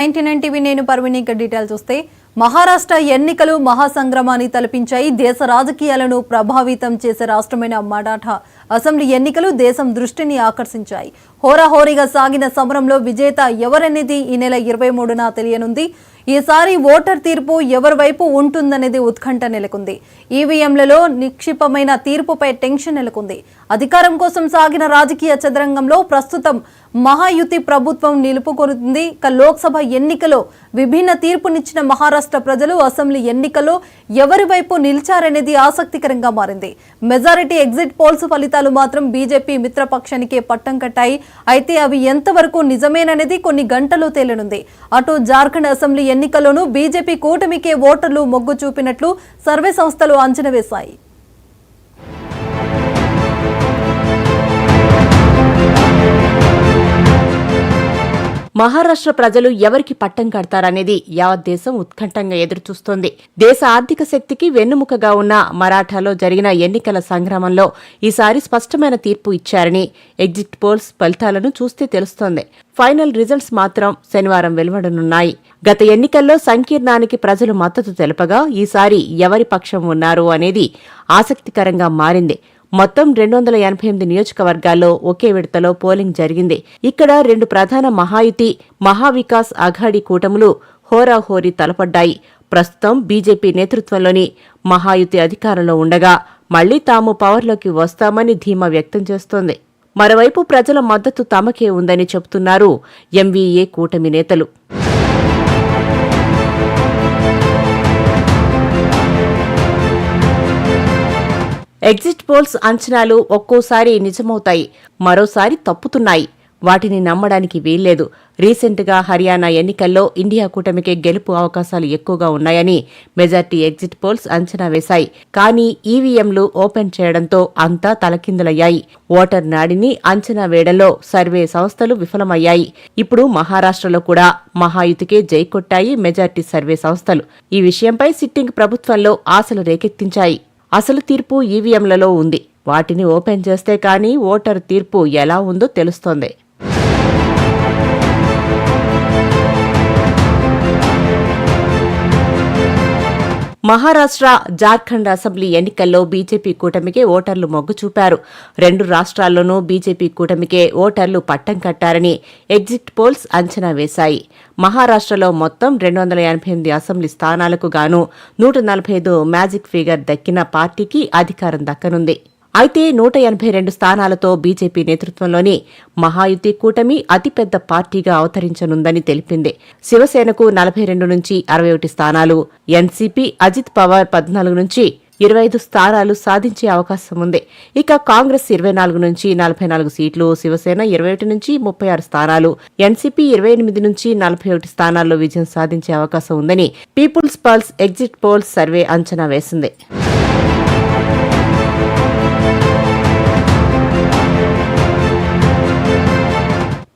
99 TV నేను పర్విని details చూస్తే మహారాష్ట్ర ఎన్నికలు మహాసంగ్రామాన్ని తలపించాయి. దేశ రాజకీయాలను ప్రభావితం చేసే రాష్ట్రమైన మరాఠా అసెంబ్లీ ఎన్నికలు దేశం దృష్టిని ఆకర్షించాయి. హోరాహోరీగా సాగిన సమరంలో విజేత ఎవరనేది ఈ నెల 23న తెలియనుంది. ఈసారి ఓటర్ తీర్పు ఎవరి వైపు ఉంటుందనేది ఉత్కంఠ నెలకొంది. ఈవీఎంలలో నిక్షిప్తమైన తీర్పుపై టెన్షన్ నెలకొంది. అధికారం కోసం సాగిన రాజకీయ చదరంగంలో ప్రస్తుతం మహాయుతి ప్రభుత్వం నిలుపుకొనుంది. లోక్సభ ఎన్నికలో విభిన్న తీర్పునిచ్చిన మహారాష్ట్ర ప్రజలు అసెంబ్లీ ఎన్నికల్లో ఎవరి వైపు నిలిచారనేది ఆసక్తికరంగా మారింది. మెజారిటీ ఎగ్జిట్ పోల్స్ ఫలితాలు మాత్రం బీజేపీ మిత్రపక్షానికే పట్టం కట్టాయి. అయితే అవి ఎంతవరకు నిజమేననేది కొన్ని గంటలు తేలనుంది. అటు జార్ఖండ్ అసెంబ్లీ ఎన్నికల్లోనూ బీజేపీ కూటమికే ఓటర్లు మొగ్గు చూపినట్లు సర్వే సంస్థలు అంచనా వేశాయి. మహారాష్ట్ర ప్రజలు ఎవరికి పట్టం కడతారనేది యావత్ దేశం ఉత్కంఠంగా ఎదురుచూస్తోంది. దేశ ఆర్థిక శక్తికి వెన్నుముకగా ఉన్న మరాఠాలో జరిగిన ఎన్నికల సంగ్రామంలో ఈసారి స్పష్టమైన తీర్పు ఇచ్చారని ఎగ్జిట్ పోల్స్ ఫలితాలను చూస్తే తెలుస్తోంది. ఫైనల్ రిజల్ట్స్ మాత్రం శనివారం వెలువడనున్నాయి. గత ఎన్నికల్లో సంకీర్ణానికి ప్రజలు మద్దతు తెలుపగా ఈసారి ఎవరి పక్షం ఉన్నారు అనేది ఆసక్తికరంగా మారింది. మొత్తం 288 నియోజకవర్గాల్లో ఒకే విడతలో పోలింగ్ జరిగింది. ఇక్కడ రెండు ప్రధాన మహాయుతి, మహావికాస్ అఘాడీ కూటములు హోరాహోరీ తలపడ్డాయి. ప్రస్తుతం బీజేపీ నేతృత్వంలోని మహాయుతి అధికారంలో ఉండగా మళ్లీ తాము పవర్లోకి వస్తామని ధీమా వ్యక్తం చేస్తోంది. మరోవైపు ప్రజల మద్దతు తమకే ఉందని చెబుతున్నారు ఎంవీఏ కూటమి నేతలు. ఎగ్జిట్ పోల్స్ అంచనాలు ఒక్కోసారి నిజమవుతాయి, మరోసారి తప్పుతున్నాయి. వాటిని నమ్మడానికి వీల్లేదు. రీసెంట్గా హర్యానా ఎన్నికల్లో ఇండియా కూటమికే గెలుపు అవకాశాలు ఎక్కువగా ఉన్నాయని మెజార్టీ ఎగ్జిట్ పోల్స్ అంచనా వేశాయి. కానీ ఈవీఎంలు ఓపెన్ చేయడంతో అంతా తలకిందులయ్యాయి. ఓటర్ నాడిని అంచనా వేయడంలో సర్వే సంస్థలు విఫలమయ్యాయి. ఇప్పుడు మహారాష్ట్రలో కూడా మహాయుతికే జై కొట్టాయి మెజార్టీ సర్వే సంస్థలు. ఈ విషయంపై సిట్టింగ్ ప్రభుత్వంలో ఆశలు రేకెత్తించాయి. అసలు తీర్పు ఈవీఎంలలో ఉంది. వాటిని ఓపెన్ చేస్తే కానీ ఓటర్ తీర్పు ఎలా ఉందో తెలుస్తోంది. మహారాష్ట్ర, జార్ఖండ్ అసెంబ్లీ ఎన్నికల్లో బీజేపీ కూటమికే ఓటర్లు మొగ్గు చూపారు. రెండు రాష్ట్రాల్లోనూ బీజేపీ కూటమికే ఓటర్లు పట్టం కట్టారని ఎగ్జిట్ పోల్స్ అంచనా వేశాయి. మహారాష్ట్రలో మొత్తం 288 అసెంబ్లీ స్థానాలకు గాను 145 మ్యాజిక్ ఫిగర్ దక్కిన పార్టీకి అధికారం దక్కనుంది. అయితే 182 స్థానాలతో బీజేపీ నేతృత్వంలోని మహాయుతి కూటమి అతిపెద్ద పార్టీగా అవతరించనుందని తెలిపింది. శివసేనకు 42 నుంచి 61 స్థానాలు, ఎన్సీపీ అజిత్ పవార్ 14 నుంచి 25 స్థానాలు సాధించే అవకాశం ఉంది. ఇక కాంగ్రెస్ 24 నుంచి 44 సీట్లు, శివసేన 21 నుంచి 36 స్థానాలు, ఎన్సీపీ 28 నుంచి 41 స్థానాల్లో విజయం సాధించే అవకాశం ఉందని people's pulse exit polls survey అంచనా వేసింది.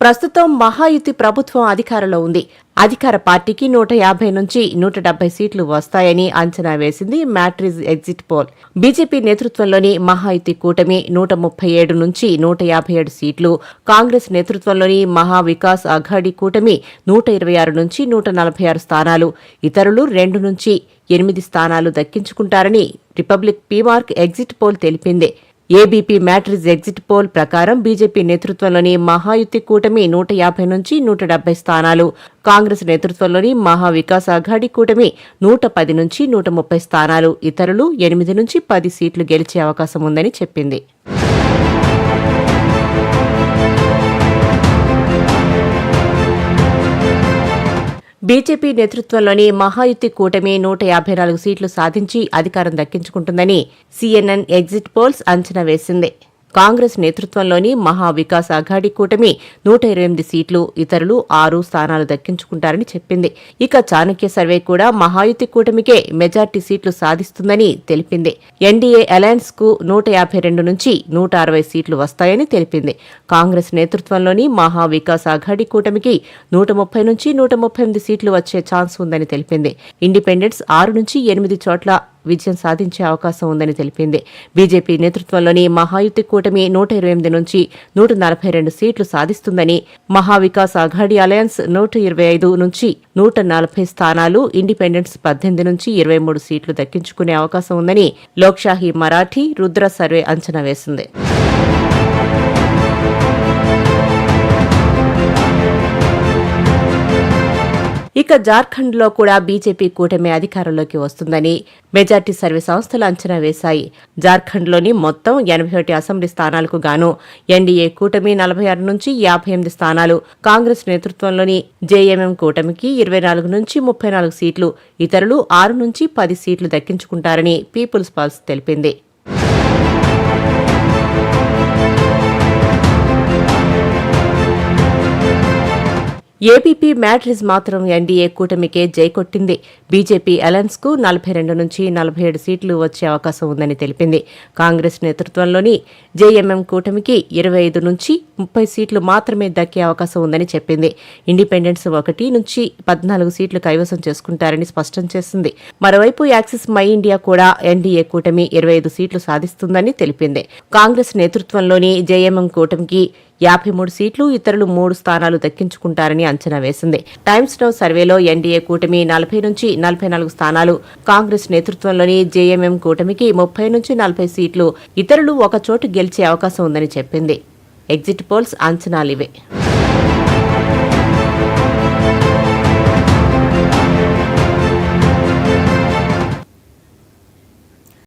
ప్రస్తుతం మహాయుతి ప్రభుత్వం అధికారంలో ఉంది. అధికార పార్టీకి 150 నుంచి 170 సీట్లు వస్తాయని అంచనా వేసింది మ్యాట్రిజ్ ఎగ్జిట్ పోల్. బీజేపీ నేతృత్వంలోని మహాయుతి కూటమి 137 నుంచి 157 సీట్లు, కాంగ్రెస్ నేతృత్వంలోని మహావికాస్ అఘాడీ కూటమి 126 నుంచి 146 స్థానాలు, ఇతరులు 2 నుంచి 8 స్థానాలు దక్కించుకుంటారని రిపబ్లిక్ పీమార్క్ ఎగ్జిట్ పోల్ తెలిపింది. ఏబీపీ మ్యాట్రిజ్ ఎగ్జిట్ పోల్ ప్రకారం బీజేపీ నేతృత్వంలోని మహాయుతి కూటమి 150 నుంచి 170 స్థానాలు, కాంగ్రెస్ నేతృత్వంలోని మహావికాస్ అఘాడీ కూటమి 110 నుంచి 130 స్థానాలు, ఇతరులు 8 నుంచి 10 సీట్లు గెలిచే అవకాశం ఉందని చెప్పింది. బీజేపీ నేతృత్వంలోని మహాయుతి కూటమి 154 సీట్లు సాధించి అధికారం దక్కించుకుంటుందని సీఎన్ఎన్ ఎగ్జిట్ పోల్స్ అంచనా వేసింది. కాంగ్రెస్ నేతృత్వంలోని మహావికాస్ అఘాడీ కూటమి 128 సీట్లు, ఇతరులు 6 స్థానాలు దక్కించుకుంటారని చెప్పింది. ఇక చాణక్య సర్వే కూడా మహాయుతి కూటమికే మెజార్టీ సీట్లు సాధిస్తుందని తెలిపింది. ఎన్డీఏ అలయన్స్ కు 152 నుంచి 160 సీట్లు వస్తాయని తెలిపింది. కాంగ్రెస్ నేతృత్వంలోని మహావికాస్ అఘాడీ కూటమికి 130 నుంచి 138 సీట్లు వచ్చే ఛాన్స్ ఉందని తెలిపింది. ఇండిపెండెంట్స్ 6 నుంచి 8 చోట్ల విజయం సాధించే అవకాశం ఉందని తెలిపింది. బీజేపీ నేతృత్వంలోని మహాయుతి కూటమి 128 నుంచి 142 సీట్లు సాధిస్తుందని, మహావికాస్ అఘాడీ అలయన్స్ 125 నుంచి 140 స్థానాలు, ఇండిపెండెంట్స్ 18 నుంచి 23 సీట్లు దక్కించుకునే అవకాశం ఉందని లోక్షాహి మరాఠీ రుద్ర సర్వే అంచనా వేసింది. ఇక జార్ఖండ్లో కూడా బీజేపీ కూటమి అధికారంలోకి వస్తుందని మెజార్టీ సర్వే సంస్థలు అంచనా వేశాయి. జార్ఖండ్లోని మొత్తం 81 అసెంబ్లీ స్థానాలకు గాను ఎన్డీఏ కూటమి 46 నుంచి 58 స్థానాలు, కాంగ్రెస్ నేతృత్వంలోని జేఎంఎం కూటమికి 24 నుంచి 34 సీట్లు, ఇతరులు 6 నుంచి 10 సీట్లు దక్కించుకుంటారని పీపుల్స్ పల్స్ తెలిపింది. ఏపీపీ మ్యాట్రిజ్ మాత్రం ఎన్డీఏ కూటమికే జై కొట్టింది. బీజేపీ అలయన్స్ కు 42 నుంచి 47 సీట్లు వచ్చే అవకాశం ఉందని తెలిపింది. కాంగ్రెస్ నేతృత్వంలోని జేఎంఎం కూటమికి 25 నుంచి 30 సీట్లు మాత్రమే దక్కే అవకాశం ఉందని చెప్పింది. ఇండిపెండెంట్స్ 1 నుంచి 14 సీట్లు కైవసం చేసుకుంటారని స్పష్టం చేసింది. మరోవైపు యాక్సిస్ మై ఇండియా కూడా ఎన్డీఏ కూటమి 25 సీట్లు సాధిస్తుందని తెలిపింది. కాంగ్రెస్ నేతృత్వంలోని జేఎంఎం కూటమికి 53 సీట్లు, ఇతరులు 3 స్థానాలు దక్కించుకుంటారని అంచనా వేసింది. టైమ్స్ నౌ సర్వేలో ఎన్డీఏ కూటమి 40 నుంచి 44 స్థానాలు, కాంగ్రెస్ నేతృత్వంలోని జేఎంఎం కూటమికి 30 నుంచి 40 సీట్లు, ఇతరులు ఒక చోటు గెలిచే అవకాశం ఉందని చెప్పింది. Exit polls అంచనాలివే.